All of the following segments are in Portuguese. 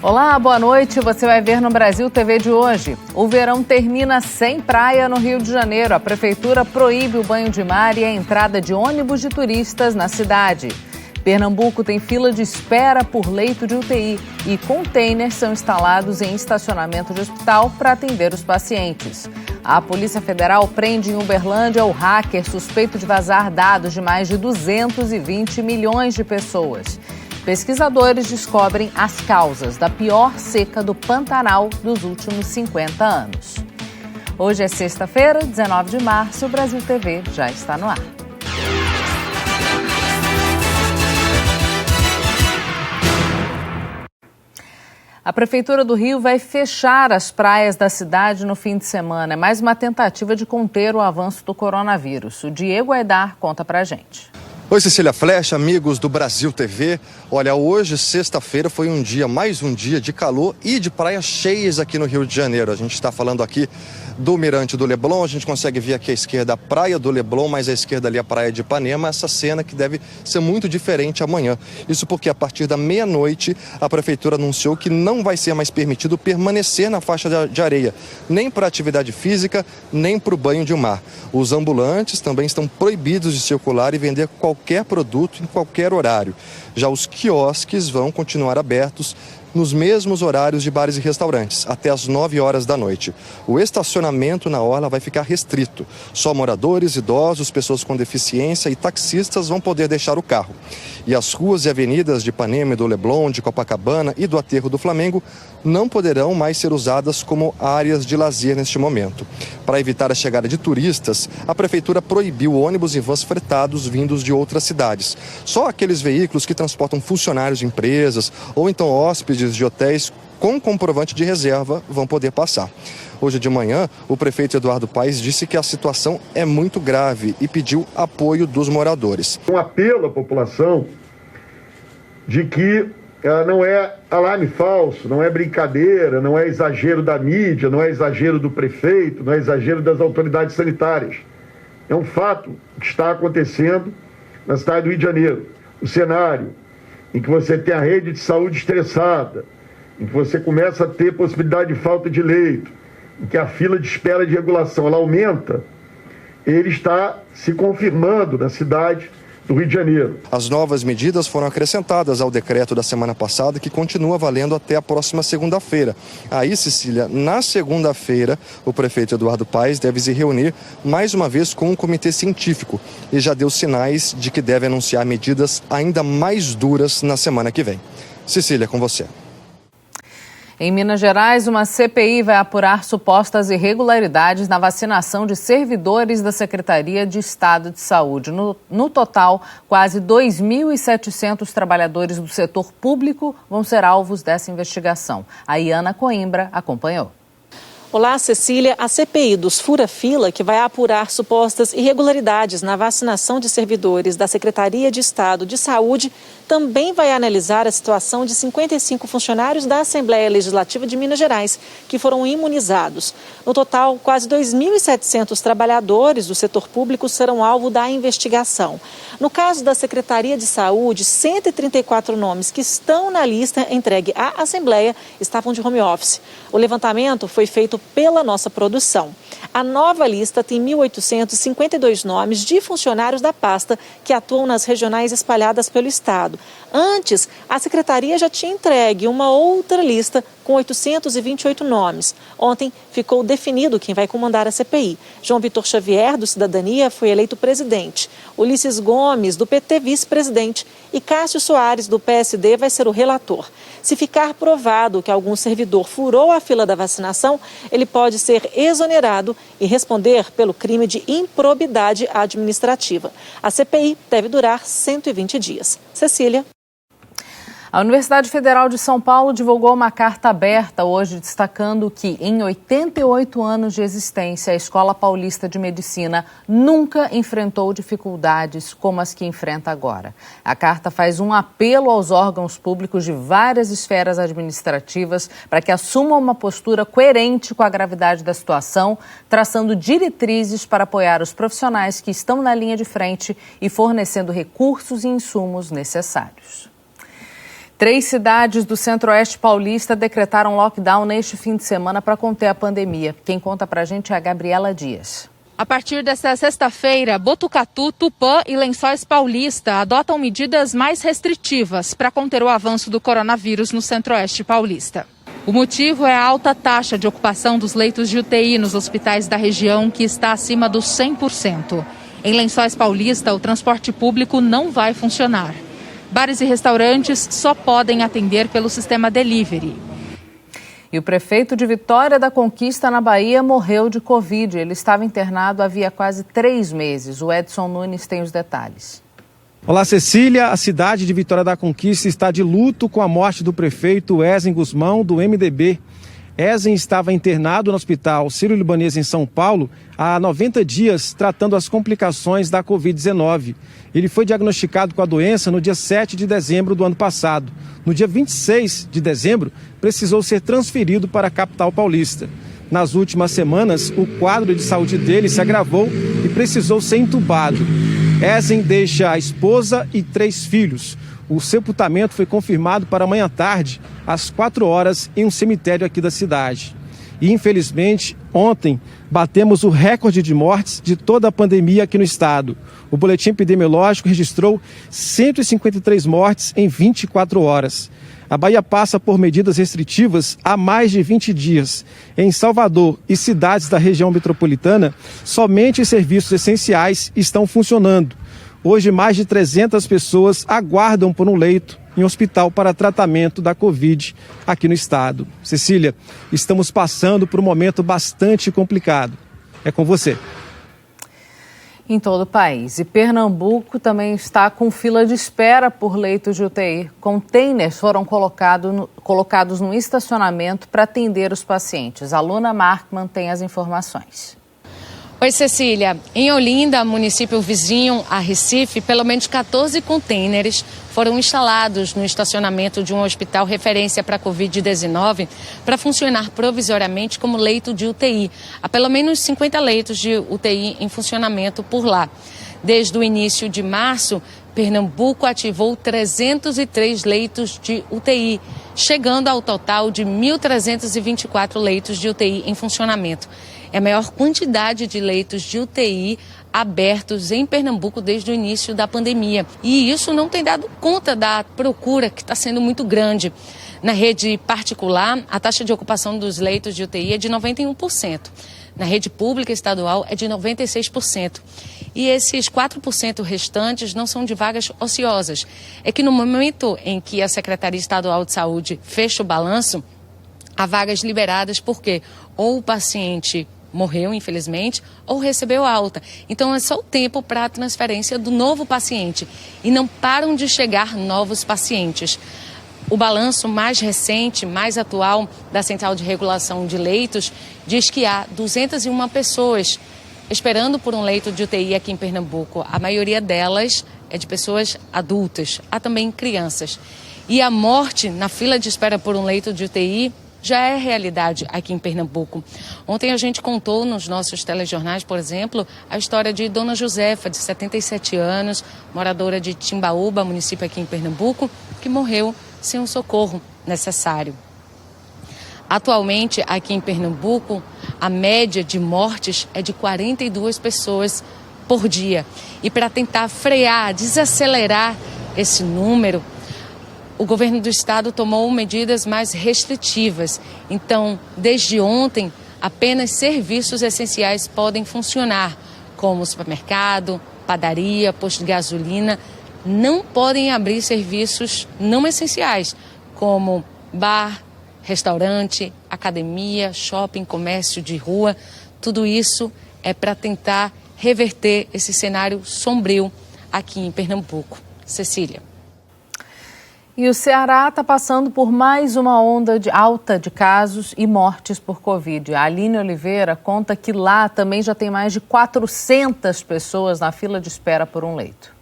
Olá, boa noite. Você vai ver no Brasil TV de hoje. O verão termina sem praia no Rio de Janeiro. A prefeitura proíbe o banho de mar e a entrada de ônibus de turistas na cidade. Pernambuco tem fila de espera por leito de UTI e containers são instalados em estacionamento de hospital para atender os pacientes. A Polícia Federal prende em Uberlândia o hacker suspeito de vazar dados de mais de 220 milhões de pessoas. Pesquisadores descobrem as causas da pior seca do Pantanal dos últimos 50 anos. Hoje é sexta-feira, 19 de março, o Brasil TV já está no ar. A Prefeitura do Rio vai fechar as praias da cidade no fim de semana. É mais uma tentativa de conter o avanço do coronavírus. O Diego Aidar conta pra gente. Oi, Cecília Flecha, amigos do Brasil TV. Olha, hoje, sexta-feira, foi mais um dia de calor e de praias cheias aqui no Rio de Janeiro. A gente está falando aqui do Mirante do Leblon, a gente consegue ver aqui à esquerda a praia do Leblon, mais à esquerda ali a praia de Ipanema, essa cena que deve ser muito diferente amanhã. Isso porque a partir da meia-noite a Prefeitura anunciou que não vai ser mais permitido permanecer na faixa de areia, nem para atividade física, nem para o banho de mar. Os ambulantes também estão proibidos de circular e vender qualquer produto em qualquer horário. Já os quiosques vão continuar abertos nos mesmos horários de bares e restaurantes, até às 9 horas da noite. O estacionamento na orla vai ficar restrito. Só moradores, idosos, pessoas com deficiência e taxistas vão poder deixar o carro. E as ruas e avenidas de Ipanema e do Leblon, de Copacabana e do Aterro do Flamengo não poderão mais ser usadas como áreas de lazer neste momento. Para evitar a chegada de turistas, a Prefeitura proibiu ônibus e vans fretados vindos de outras cidades. Só aqueles veículos que transportam funcionários de empresas ou então hóspedes de hotéis com comprovante de reserva vão poder passar. Hoje de manhã, o prefeito Eduardo Paes disse que a situação é muito grave e pediu apoio dos moradores. Um apelo à população de que não é alarme falso, não é brincadeira, não é exagero da mídia, não é exagero do prefeito, não é exagero das autoridades sanitárias. É um fato que está acontecendo na cidade do Rio de Janeiro. O cenário em que você tem a rede de saúde estressada, em que você começa a ter possibilidade de falta de leito, em que a fila de espera de regulação ela aumenta, ele está se confirmando na cidade do Rio de Janeiro. As novas medidas foram acrescentadas ao decreto da semana passada, que continua valendo até a próxima segunda-feira. Aí, Cecília, na segunda-feira, o prefeito Eduardo Paes deve se reunir mais uma vez com um comitê científico e já deu sinais de que deve anunciar medidas ainda mais duras na semana que vem. Cecília, com você. Em Minas Gerais, uma CPI vai apurar supostas irregularidades na vacinação de servidores da Secretaria de Estado de Saúde. No total, quase 2.700 trabalhadores do setor público vão ser alvos dessa investigação. A Iana Coimbra acompanhou. Olá, Cecília. A CPI dos Fura-Fila, que vai apurar supostas irregularidades na vacinação de servidores da Secretaria de Estado de Saúde, também vai analisar a situação de 55 funcionários da Assembleia Legislativa de Minas Gerais, que foram imunizados. No total, quase 2.700 trabalhadores do setor público serão alvo da investigação. No caso da Secretaria de Saúde, 134 nomes que estão na lista entregue à Assembleia estavam de home office. O levantamento foi feito pela nossa produção. A nova lista tem 1.852 nomes de funcionários da pasta que atuam nas regionais espalhadas pelo Estado. Antes, a Secretaria já tinha entregue uma outra lista com 828 nomes. Ontem ficou definido quem vai comandar a CPI. João Vitor Xavier, do Cidadania, foi eleito presidente. Ulisses Gomes, do PT, vice-presidente. E Cássio Soares, do PSD, vai ser o relator. Se ficar provado que algum servidor furou a fila da vacinação, ele pode ser exonerado e responder pelo crime de improbidade administrativa. A CPI deve durar 120 dias. Cecília. A Universidade Federal de São Paulo divulgou uma carta aberta hoje destacando que, em 88 anos de existência, a Escola Paulista de Medicina nunca enfrentou dificuldades como as que enfrenta agora. A carta faz um apelo aos órgãos públicos de várias esferas administrativas para que assumam uma postura coerente com a gravidade da situação, traçando diretrizes para apoiar os profissionais que estão na linha de frente e fornecendo recursos e insumos necessários. 3 cidades do Centro-Oeste paulista decretaram lockdown neste fim de semana para conter a pandemia. Quem conta pra gente é a Gabriela Dias. A partir desta sexta-feira, Botucatu, Tupã e Lençóis Paulista adotam medidas mais restritivas para conter o avanço do coronavírus no Centro-Oeste paulista. O motivo é a alta taxa de ocupação dos leitos de UTI nos hospitais da região, que está acima dos 100%. Em Lençóis Paulista, o transporte público não vai funcionar. Bares e restaurantes só podem atender pelo sistema delivery. E o prefeito de Vitória da Conquista, na Bahia, morreu de Covid. Ele estava internado havia quase 3 meses. O Edson Nunes tem os detalhes. Olá, Cecília. A cidade de Vitória da Conquista está de luto com a morte do prefeito Ezen Gusmão, do MDB. Ezen estava internado no Hospital Sírio-Libanês em São Paulo há 90 dias, tratando as complicações da Covid-19. Ele foi diagnosticado com a doença no dia 7 de dezembro do ano passado. No dia 26 de dezembro, precisou ser transferido para a capital paulista. Nas últimas semanas, o quadro de saúde dele se agravou e precisou ser entubado. Ezen deixa a esposa e 3 filhos. O sepultamento foi confirmado para amanhã à tarde, às 4 horas, em um cemitério aqui da cidade. E, infelizmente, ontem batemos o recorde de mortes de toda a pandemia aqui no estado. O boletim epidemiológico registrou 153 mortes em 24 horas. A Bahia passa por medidas restritivas há mais de 20 dias. Em Salvador e cidades da região metropolitana, somente os serviços essenciais estão funcionando. Hoje, mais de 300 pessoas aguardam por um leito em hospital para tratamento da Covid aqui no estado. Cecília, estamos passando por um momento bastante complicado. É com você. Em todo o país. E Pernambuco também está com fila de espera por leitos de UTI. Containers foram colocados no estacionamento para atender os pacientes. A Luna Markman tem as informações. Oi, Cecília. Em Olinda, município vizinho a Recife, pelo menos 14 contêineres foram instalados no estacionamento de um hospital referência para a Covid-19 para funcionar provisoriamente como leito de UTI. Há pelo menos 50 leitos de UTI em funcionamento por lá. Desde o início de março, Pernambuco ativou 303 leitos de UTI, chegando ao total de 1.324 leitos de UTI em funcionamento. É a maior quantidade de leitos de UTI abertos em Pernambuco desde o início da pandemia. E isso não tem dado conta da procura, que está sendo muito grande. Na rede particular, a taxa de ocupação dos leitos de UTI é de 91%. Na rede pública estadual é de 96%. E esses 4% restantes não são de vagas ociosas. É que no momento em que a Secretaria Estadual de Saúde fecha o balanço, há vagas liberadas porque ou o paciente morreu, infelizmente, ou recebeu alta. Então é só o tempo para a transferência do novo paciente e não param de chegar novos pacientes. O balanço mais recente, mais atual da Central de Regulação de Leitos diz que há 201 pessoas esperando por um leito de UTI aqui em Pernambuco. A maioria delas é de pessoas adultas, há também crianças. E a morte na fila de espera por um leito de UTI já é realidade aqui em Pernambuco. Ontem a gente contou nos nossos telejornais, por exemplo, a história de Dona Josefa, de 77 anos, moradora de Timbaúba, município aqui em Pernambuco, que morreu sem o socorro necessário. Atualmente, aqui em Pernambuco, a média de mortes é de 42 pessoas por dia. E para tentar frear, desacelerar esse número, o governo do estado tomou medidas mais restritivas. Então, desde ontem, apenas serviços essenciais podem funcionar, como supermercado, padaria, posto de gasolina. Não podem abrir serviços não essenciais, como bar, restaurante, academia, shopping, comércio de rua. Tudo isso é para tentar reverter esse cenário sombrio aqui em Pernambuco. Cecília. E o Ceará está passando por mais uma onda alta de casos e mortes por Covid. A Aline Oliveira conta que lá também já tem mais de 400 pessoas na fila de espera por um leito.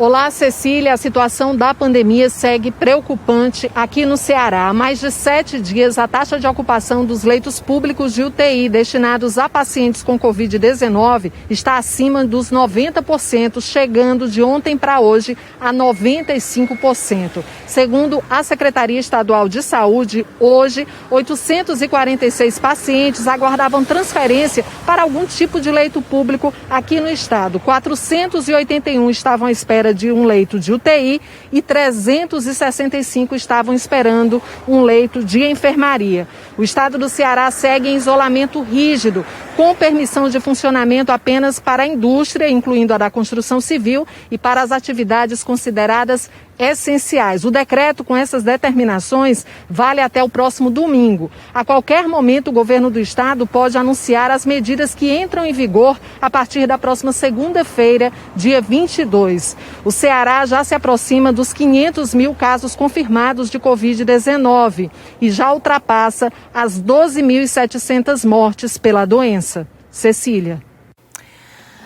Olá, Cecília. A situação da pandemia segue preocupante aqui no Ceará. Há mais de 7 dias, a taxa de ocupação dos leitos públicos de UTI destinados a pacientes com Covid-19 está acima dos 90%, chegando de ontem para hoje a 95%. Segundo a Secretaria Estadual de Saúde, hoje, 846 pacientes aguardavam transferência para algum tipo de leito público aqui no estado. 481 estavam à espera de um leito de UTI e 365 estavam esperando um leito de enfermaria. O estado do Ceará segue em isolamento rígido, com permissão de funcionamento apenas para a indústria, incluindo a da construção civil, e para as atividades consideradas essenciais. O decreto com essas determinações vale até o próximo domingo. A qualquer momento, o governo do estado pode anunciar as medidas que entram em vigor a partir da próxima segunda-feira, dia 22. O Ceará já se aproxima dos 500 mil casos confirmados de Covid-19 e já ultrapassa as 12.700 mortes pela doença. Cecília.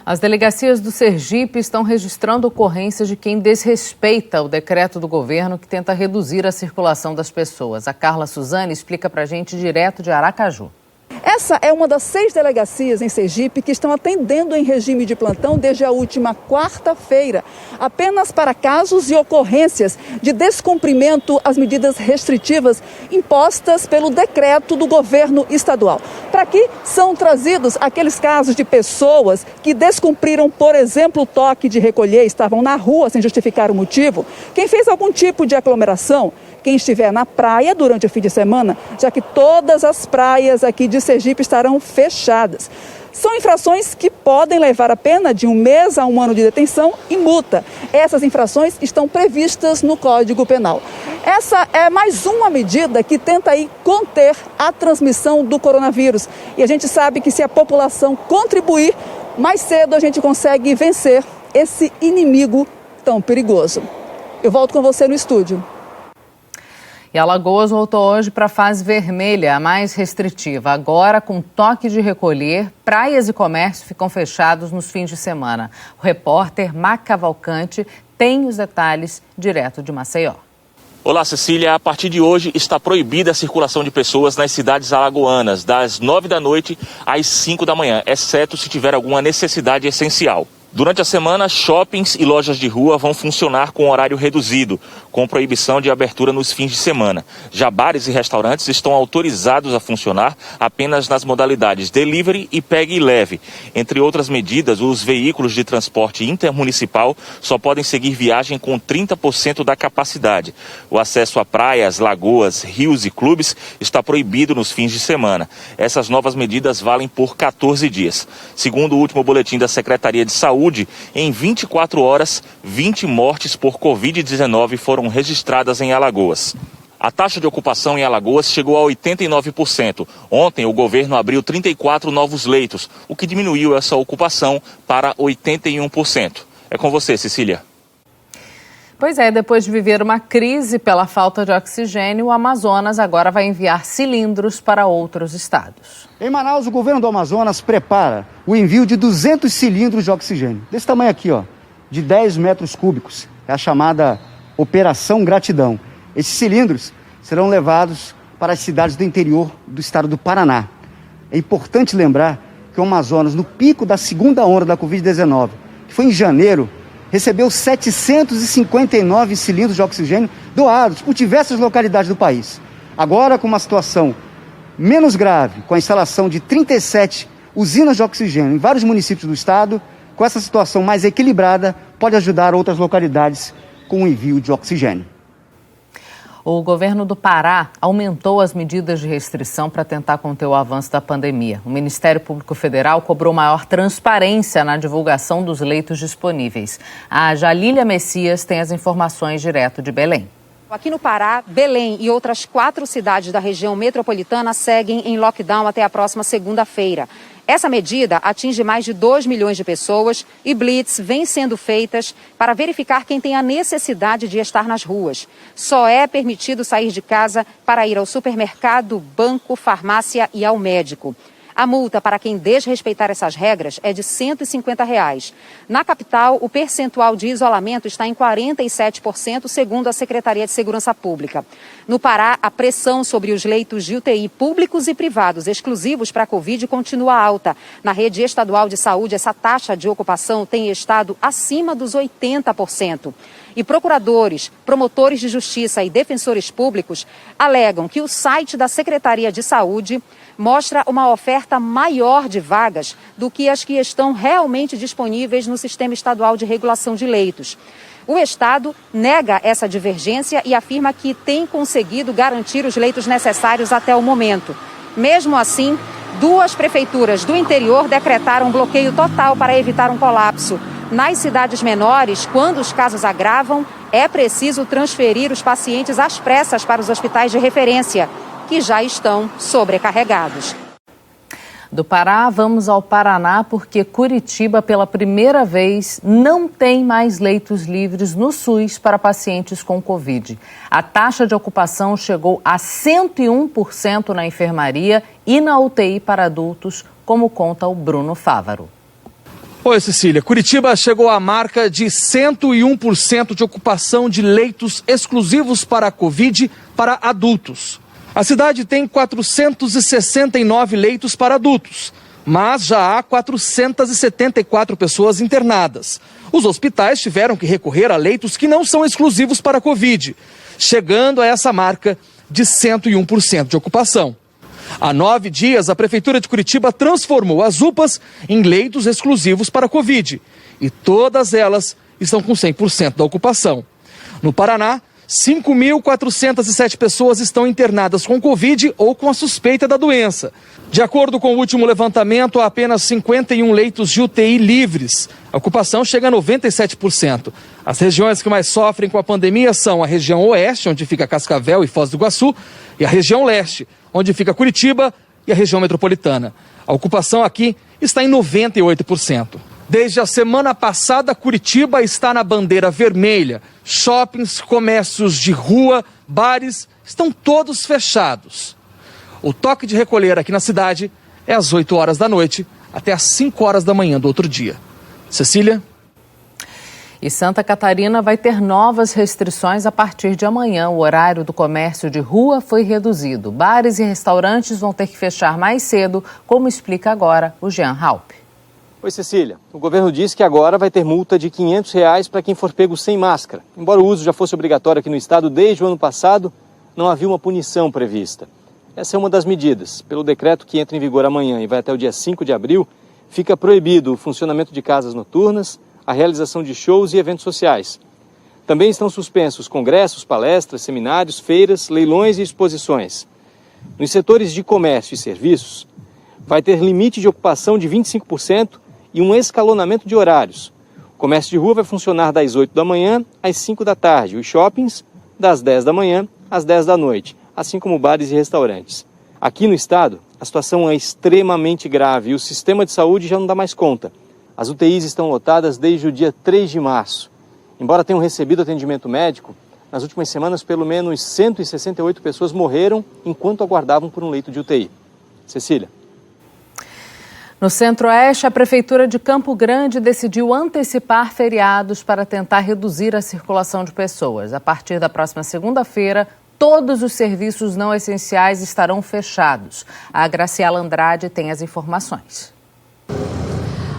As delegacias do Sergipe estão registrando ocorrências de quem desrespeita o decreto do governo que tenta reduzir a circulação das pessoas. A Carla Suzane explica pra gente direto de Aracaju. Essa é uma das 6 delegacias em Sergipe que estão atendendo em regime de plantão desde a última quarta-feira, apenas para casos e ocorrências de descumprimento às medidas restritivas impostas pelo decreto do governo estadual. Para aqui são trazidos aqueles casos de pessoas que descumpriram, por exemplo, o toque de recolher, estavam na rua sem justificar o motivo, quem fez algum tipo de aglomeração, quem estiver na praia durante o fim de semana, já que todas as praias aqui de Sergipe estarão fechadas. São infrações que podem levar a pena de 1 mês a 1 ano de detenção e multa. Essas infrações estão previstas no Código Penal. Essa é mais uma medida que tenta aí conter a transmissão do coronavírus. E a gente sabe que se a população contribuir, mais cedo a gente consegue vencer esse inimigo tão perigoso. Eu volto com você no estúdio. E Alagoas voltou hoje para a fase vermelha, a mais restritiva. Agora, com toque de recolher, praias e comércio ficam fechados nos fins de semana. O repórter Mac Cavalcante tem os detalhes direto de Maceió. Olá, Cecília. A partir de hoje está proibida a circulação de pessoas nas cidades alagoanas, das 9 da noite às 5 da manhã, exceto se tiver alguma necessidade essencial. Durante a semana, shoppings e lojas de rua vão funcionar com horário reduzido, com proibição de abertura nos fins de semana. Já bares e restaurantes estão autorizados a funcionar apenas nas modalidades delivery e pegue e leve. Entre outras medidas, os veículos de transporte intermunicipal só podem seguir viagem com 30% da capacidade. O acesso a praias, lagoas, rios e clubes está proibido nos fins de semana. Essas novas medidas valem por 14 dias. Segundo o último boletim da Secretaria de Saúde, em 24 horas, 20 mortes por Covid-19 foram registradas em Alagoas. A taxa de ocupação em Alagoas chegou a 89%. Ontem, o governo abriu 34 novos leitos, o que diminuiu essa ocupação para 81%. É com você, Cecília. Pois é, depois de viver uma crise pela falta de oxigênio, o Amazonas agora vai enviar cilindros para outros estados. Em Manaus, o governo do Amazonas prepara o envio de 200 cilindros de oxigênio. Desse tamanho aqui, ó, de 10 metros cúbicos. É a chamada Operação Gratidão. Esses cilindros serão levados para as cidades do interior do estado do Paraná. É importante lembrar que o Amazonas, no pico da segunda onda da Covid-19, que foi em janeiro, recebeu 759 cilindros de oxigênio doados por diversas localidades do país. Agora, com uma situação menos grave, com a instalação de 37 usinas de oxigênio em vários municípios do estado, com essa situação mais equilibrada, pode ajudar outras localidades com o envio de oxigênio. O governo do Pará aumentou as medidas de restrição para tentar conter o avanço da pandemia. O Ministério Público Federal cobrou maior transparência na divulgação dos leitos disponíveis. A Jalília Messias tem as informações direto de Belém. Aqui no Pará, Belém e outras 4 cidades da região metropolitana seguem em lockdown até a próxima segunda-feira. Essa medida atinge mais de 2 milhões de pessoas e blitz vêm sendo feitas para verificar quem tem a necessidade de estar nas ruas. Só é permitido sair de casa para ir ao supermercado, banco, farmácia e ao médico. A multa para quem desrespeitar essas regras é de R$ 150. Na capital, o percentual de isolamento está em 47%, segundo a Secretaria de Segurança Pública. No Pará, a pressão sobre os leitos de UTI públicos e privados exclusivos para a Covid continua alta. Na rede estadual de saúde, essa taxa de ocupação tem estado acima dos 80%. E procuradores, promotores de justiça e defensores públicos alegam que o site da Secretaria de Saúde mostra uma oferta maior de vagas do que as que estão realmente disponíveis no Sistema Estadual de Regulação de Leitos. O Estado nega essa divergência e afirma que tem conseguido garantir os leitos necessários até o momento. Mesmo assim, 2 prefeituras do interior decretaram bloqueio total para evitar um colapso. Nas cidades menores, quando os casos agravam, é preciso transferir os pacientes às pressas para os hospitais de referência, que já estão sobrecarregados. Do Pará, vamos ao Paraná, porque Curitiba, pela primeira vez, não tem mais leitos livres no SUS para pacientes com Covid. A taxa de ocupação chegou a 101% na enfermaria e na UTI para adultos, como conta o Bruno Fávaro. Oi, Cecília. Curitiba chegou à marca de 101% de ocupação de leitos exclusivos para a Covid para adultos. A cidade tem 469 leitos para adultos, mas já há 474 pessoas internadas. Os hospitais tiveram que recorrer a leitos que não são exclusivos para a Covid, chegando a essa marca de 101% de ocupação. Há 9 dias, a Prefeitura de Curitiba transformou as UPAs em leitos exclusivos para a Covid. E todas elas estão com 100% da ocupação. No Paraná, 5.407 pessoas estão internadas com Covid ou com a suspeita da doença. De acordo com o último levantamento, há apenas 51 leitos de UTI livres. A ocupação chega a 97%. As regiões que mais sofrem com a pandemia são a região oeste, onde fica Cascavel e Foz do Iguaçu, e a região leste, onde fica Curitiba e a região metropolitana. A ocupação aqui está em 98%. Desde a semana passada, Curitiba está na bandeira vermelha. Shoppings, comércios de rua, bares, estão todos fechados. O toque de recolher aqui na cidade é às 8 horas da noite até às 5 horas da manhã do outro dia. Cecília? E Santa Catarina vai ter novas restrições a partir de amanhã. O horário do comércio de rua foi reduzido. Bares e restaurantes vão ter que fechar mais cedo, como explica agora o Jean Halp. Oi, Cecília. O governo disse que agora vai ter multa de R$ 500 para quem for pego sem máscara. Embora o uso já fosse obrigatório aqui no estado desde o ano passado, não havia uma punição prevista. Essa é uma das medidas. Pelo decreto que entra em vigor amanhã e vai até o dia 5 de abril, fica proibido o funcionamento de casas noturnas, a realização de shows e eventos sociais. Também estão suspensos congressos, palestras, seminários, feiras, leilões e exposições. Nos setores de comércio e serviços, vai ter limite de ocupação de 25% e um escalonamento de horários. O comércio de rua vai funcionar das 8 da manhã às 5 da tarde, os shoppings das 10 da manhã às 10 da noite, assim como bares e restaurantes. Aqui no estado, a situação é extremamente grave e o sistema de saúde já não dá mais conta. As UTIs estão lotadas desde o dia 3 de março. Embora tenham recebido atendimento médico, nas últimas semanas pelo menos 168 pessoas morreram enquanto aguardavam por um leito de UTI. Cecília. No Centro-Oeste, a Prefeitura de Campo Grande decidiu antecipar feriados para tentar reduzir a circulação de pessoas. A partir da próxima segunda-feira, todos os serviços não essenciais estarão fechados. A Graciela Andrade tem as informações.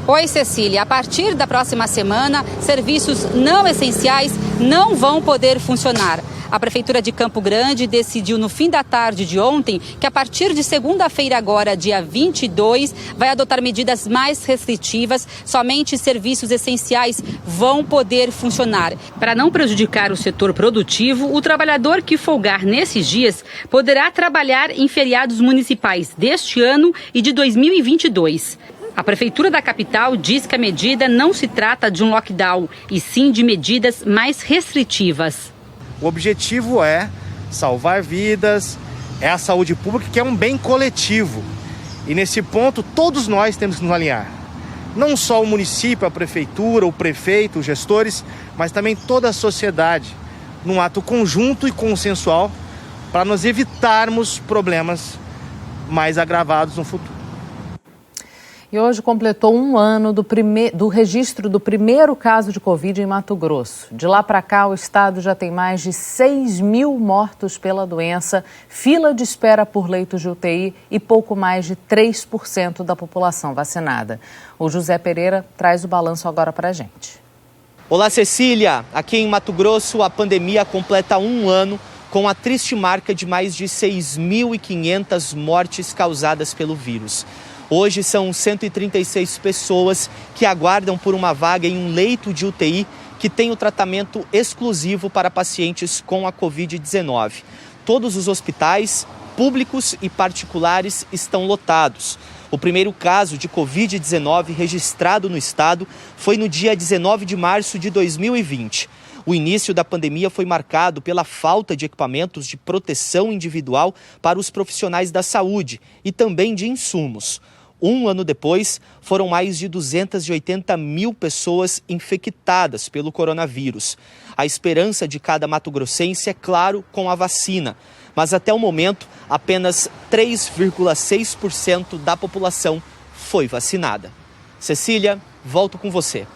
Oi, Cecília. A partir da próxima semana, serviços não essenciais não vão poder funcionar. A Prefeitura de Campo Grande decidiu no fim da tarde de ontem que a partir de segunda-feira agora, dia 22, vai adotar medidas mais restritivas. Somente serviços essenciais vão poder funcionar. Para não prejudicar o setor produtivo, o trabalhador que folgar nesses dias poderá trabalhar em feriados municipais deste ano e de 2022. A Prefeitura da capital diz que a medida não se trata de um lockdown, e sim de medidas mais restritivas. O objetivo é salvar vidas, é a saúde pública, que é um bem coletivo. E nesse ponto, todos nós temos que nos alinhar. Não só o município, a prefeitura, o prefeito, os gestores, mas também toda a sociedade, num ato conjunto e consensual, para nós evitarmos problemas mais agravados no futuro. E hoje completou um ano do registro do primeiro caso de Covid em Mato Grosso. De lá para cá, o estado já tem mais de 6 mil mortos pela doença, fila de espera por leitos de UTI e pouco mais de 3% da população vacinada. O José Pereira traz o balanço agora para a gente. Olá, Cecília. Aqui em Mato Grosso, a pandemia completa um ano com a triste marca de mais de 6.500 mortes causadas pelo vírus. Hoje são 136 pessoas que aguardam por uma vaga em um leito de UTI que tem o tratamento exclusivo para pacientes com a Covid-19. Todos os hospitais, públicos e particulares, estão lotados. O primeiro caso de Covid-19 registrado no estado foi no dia 19 de março de 2020. O início da pandemia foi marcado pela falta de equipamentos de proteção individual para os profissionais da saúde e também de insumos. Um ano depois, foram mais de 280 mil pessoas infectadas pelo coronavírus. A esperança de cada mato-grossense é, claro, com a vacina. Mas até o momento, apenas 3,6% da população foi vacinada. Cecília, volto com você.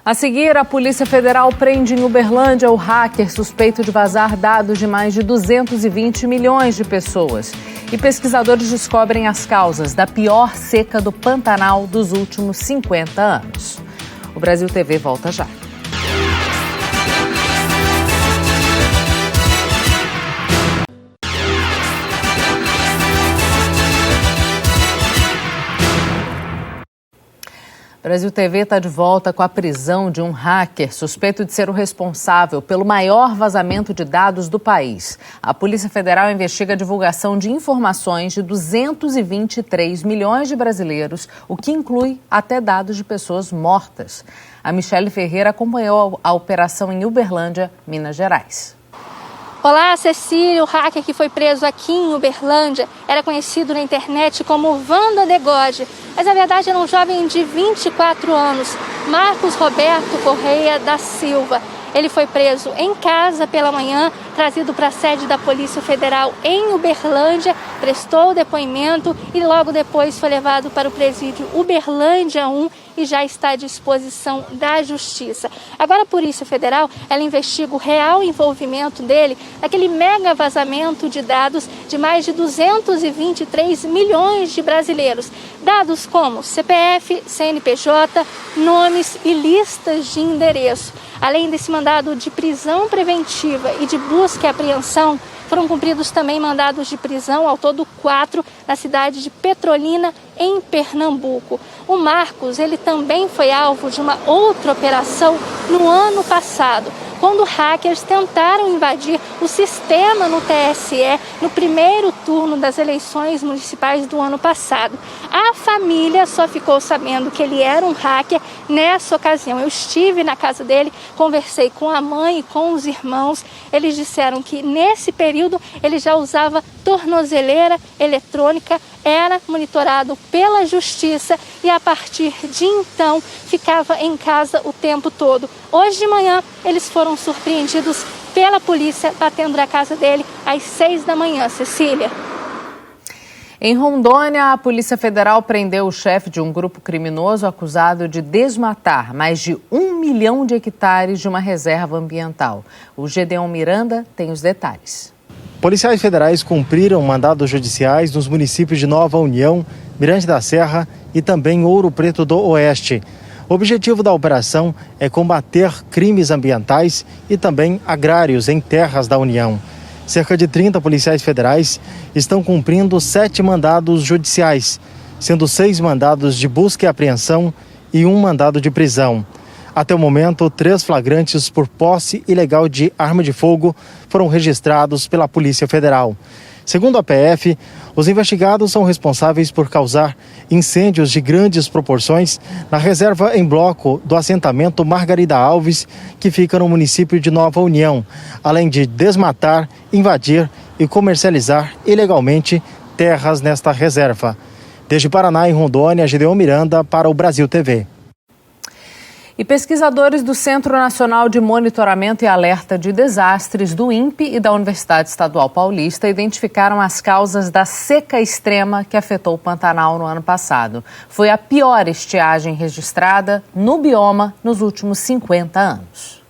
A seguir, a Polícia Federal prende em Uberlândia o hacker suspeito de vazar dados de mais de 220 milhões de pessoas. E pesquisadores descobrem as causas da pior seca do Pantanal dos últimos 50 anos. O Brasil TV volta já. Brasil TV está de volta com a prisão de um hacker suspeito de ser o responsável pelo maior vazamento de dados do país. A Polícia Federal investiga a divulgação de informações de 223 milhões de brasileiros, o que inclui até dados de pessoas mortas. A Michele Ferreira acompanhou a operação em Uberlândia, Minas Gerais. Olá, Cecília. O hacker que foi preso aqui em Uberlândia era conhecido na internet como Wanda Degode, mas na verdade era um jovem de 24 anos, Marcos Roberto Correia da Silva. Ele foi preso em casa pela manhã, trazido para a sede da Polícia Federal em Uberlândia, prestou depoimento e logo depois foi levado para o presídio Uberlândia 1 e já está à disposição da Justiça. Agora a Polícia Federal, ela investiga o real envolvimento dele naquele mega vazamento de dados de mais de 223 milhões de brasileiros. Dados como CPF, CNPJ, nomes e listas de endereço. Além desse mandado de prisão preventiva e de busca e apreensão, foram cumpridos também mandados de prisão, ao todo 4, na cidade de Petrolina, em Pernambuco. O Marcos, ele também foi alvo de uma outra operação no ano passado, quando hackers tentaram invadir o sistema no TSE no primeiro turno das eleições municipais do ano passado. A família só ficou sabendo que ele era um hacker nessa ocasião. Eu estive na casa dele, conversei com a mãe e com os irmãos. Eles disseram que nesse período ele já usava tornozeleira eletrônica, era monitorado pela Justiça e a partir de então ficava em casa o tempo todo. Hoje de manhã eles foram surpreendidos pela polícia batendo na casa dele às 6 da manhã, Cecília. Em Rondônia, a Polícia Federal prendeu o chefe de um grupo criminoso acusado de desmatar mais de 1 milhão de hectares de uma reserva ambiental. O Gedeon Miranda tem os detalhes. Policiais federais cumpriram mandados judiciais nos municípios de Nova União, Mirante da Serra e também Ouro Preto do Oeste. O objetivo da operação é combater crimes ambientais e também agrários em terras da União. Cerca de 30 policiais federais estão cumprindo 7 mandados judiciais, sendo 6 mandados de busca e apreensão e 1 mandado de prisão. Até o momento, 3 flagrantes por posse ilegal de arma de fogo foram registrados pela Polícia Federal. Segundo a PF, os investigados são responsáveis por causar incêndios de grandes proporções na reserva em bloco do assentamento Margarida Alves, que fica no município de Nova União, além de desmatar, invadir e comercializar ilegalmente terras nesta reserva. Desde Paraná e Rondônia, Gedeon Miranda para o Brasil TV. E pesquisadores do Centro Nacional de Monitoramento e Alerta de Desastres do INPE e da Universidade Estadual Paulista identificaram as causas da seca extrema que afetou o Pantanal no ano passado. Foi a pior estiagem registrada no bioma nos últimos 50 anos.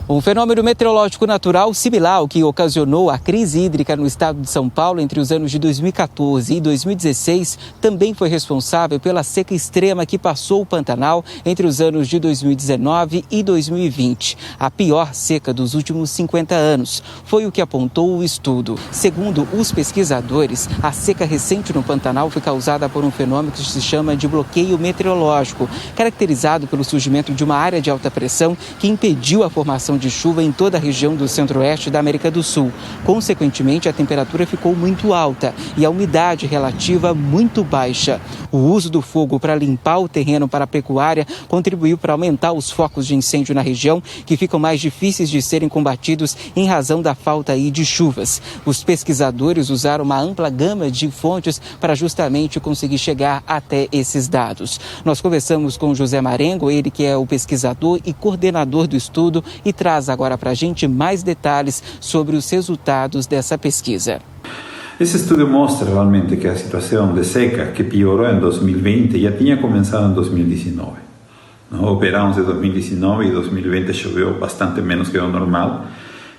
Um fenômeno meteorológico natural similar ao que ocasionou a crise hídrica no estado de São Paulo entre os anos de 2014 e 2016 também foi responsável pela seca extrema que passou o Pantanal entre os anos de 2019 e 2020. A pior seca dos últimos 50 anos, foi o que apontou o estudo. Segundo os pesquisadores, a seca recente no Pantanal foi causada por um fenômeno que se chama de bloqueio meteorológico, caracterizado pelo surgimento de uma área de alta pressão que impediu a formação de chuva em toda a região do centro-oeste da América do Sul. Consequentemente, a temperatura ficou muito alta e a umidade relativa muito baixa. O uso do fogo para limpar o terreno para a pecuária contribuiu para aumentar os focos de incêndio na região, que ficam mais difíceis de serem combatidos em razão da falta de chuvas. Os pesquisadores usaram uma ampla gama de fontes para justamente conseguir chegar até esses dados. Nós conversamos com José Marengo, ele que é o pesquisador e coordenador do estudo, e traz agora para a gente mais detalhes sobre os resultados dessa pesquisa. Esse estudo mostra realmente que a situação de seca, que piorou em 2020, já tinha começado em 2019. O verão de 2019 e 2020 choveu bastante menos que o normal,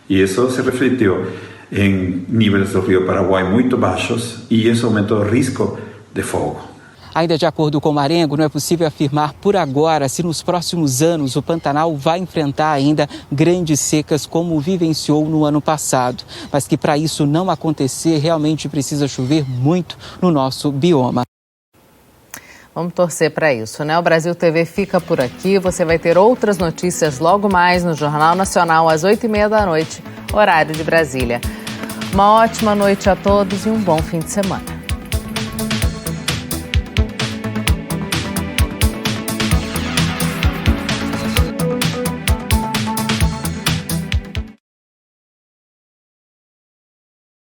e isso se refletiu em níveis do Rio Paraguai muito baixos, e isso aumentou o risco de fogo. Ainda de acordo com Marengo, não é possível afirmar por agora se nos próximos anos o Pantanal vai enfrentar ainda grandes secas como vivenciou no ano passado. Mas que para isso não acontecer, realmente precisa chover muito no nosso bioma. Vamos torcer para isso, né? O Brasil TV fica por aqui. Você vai ter outras notícias logo mais no Jornal Nacional às 20h30 da noite, horário de Brasília. Uma ótima noite a todos e um bom fim de semana.